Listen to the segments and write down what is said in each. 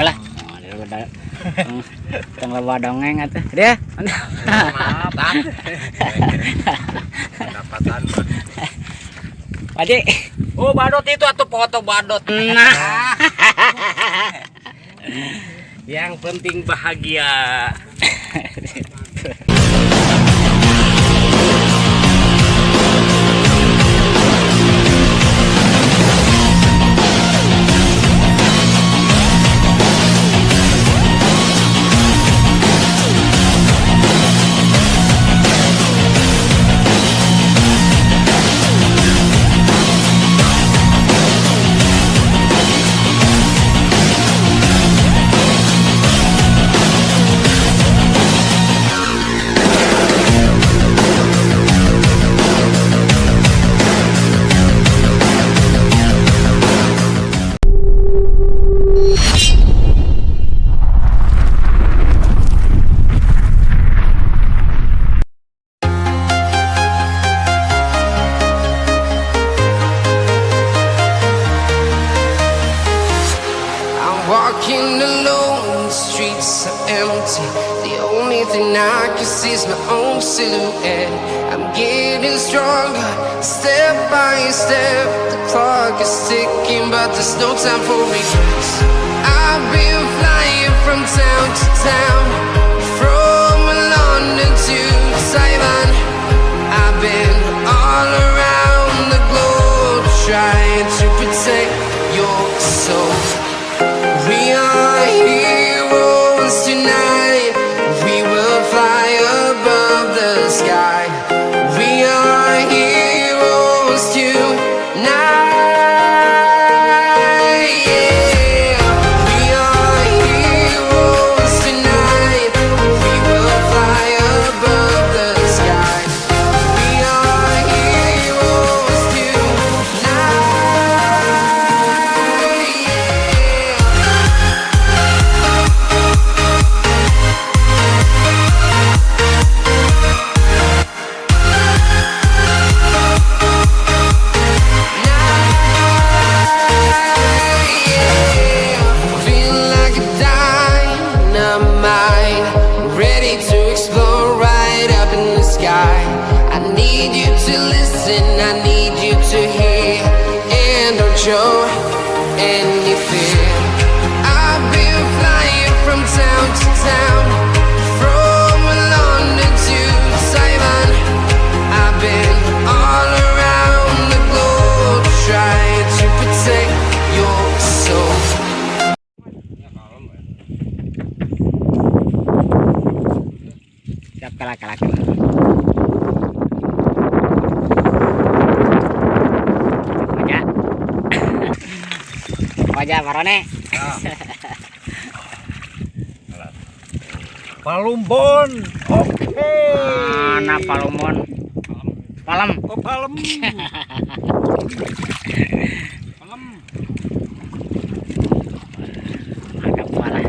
lah. Oh, dia udah teng lewa dongeng atuh. Dia. Maaf, pendapatan. Padi. Oh, badut itu atuh foto badut. Nah. Yang penting bahagia. Walking alone, the streets are empty. The only thing I can see is my own silhouette. I'm getting stronger, step by step. The clock is ticking, but there's no time for regrets. I've been flying from town to town, from London to Taiwan. I've been all around the globe, trying to protect your soul. We are heroes tonight. We will fly above the sky. We are heroes tonight. Yeah. We are heroes tonight. We will fly above the sky. We are heroes tonight. Feel like a dynamite, ready to explode right up in the sky. I need you to listen, I need you to hear, and don't show any fear. I've been flying from town to town, from London to Taiwan. I've been all around the globe, trying to protect your soul. Siap kalak. Wajah warane. Palumbon. Oke. Mana Palumbon? Palem. Oh, palem. Palem. Agak parah.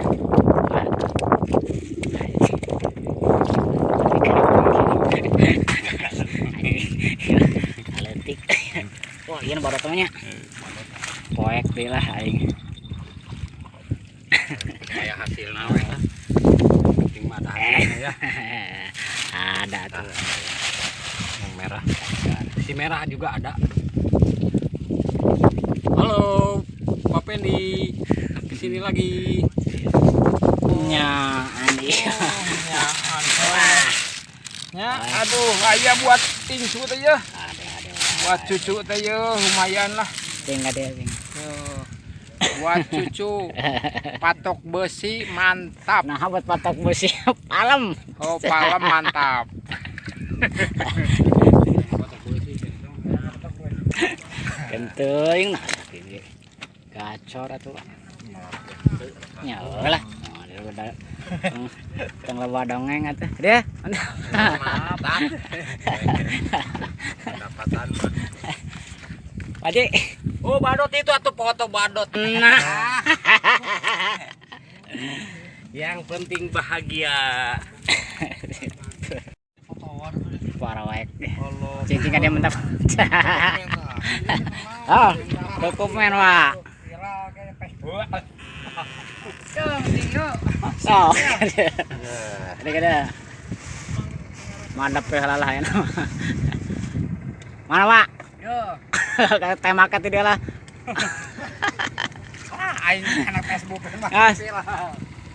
Aletik. Wah, ini baru temennya. Poek deh lah aing. Kayak hasil nawe lah. Penting mah ada ya. Ada tuh. Yang merah. Si merah juga ada. Halo, Pak Pendi. Di sini lagi. Nya Andi. Wah. Ya, aduh, ayah buat tingsu teh ya. Ada. Buat cucu teh ya, lumayan lah. Tinggal deh. Tuh. Buat cucu patok besi mantap. Nah, buat patok besi palem. Oh, palem mantap. Kentung nah ini gacor atuh. Nyawa lah. Oh, dia udah teng lewa dongeng atuh. Dia. Maaf, pendapatan. Padi. Oh, badut itu atuh foto badut. Nah. Yang penting bahagia. Parah wae. Cincin dia mentap. Oh, dokumen, Pak. Oh, ada kada. Mandap ya lah ya. Mana Pak? Yo. Kayak temakat dia lah. Aing anak Facebook mah. As. Lah.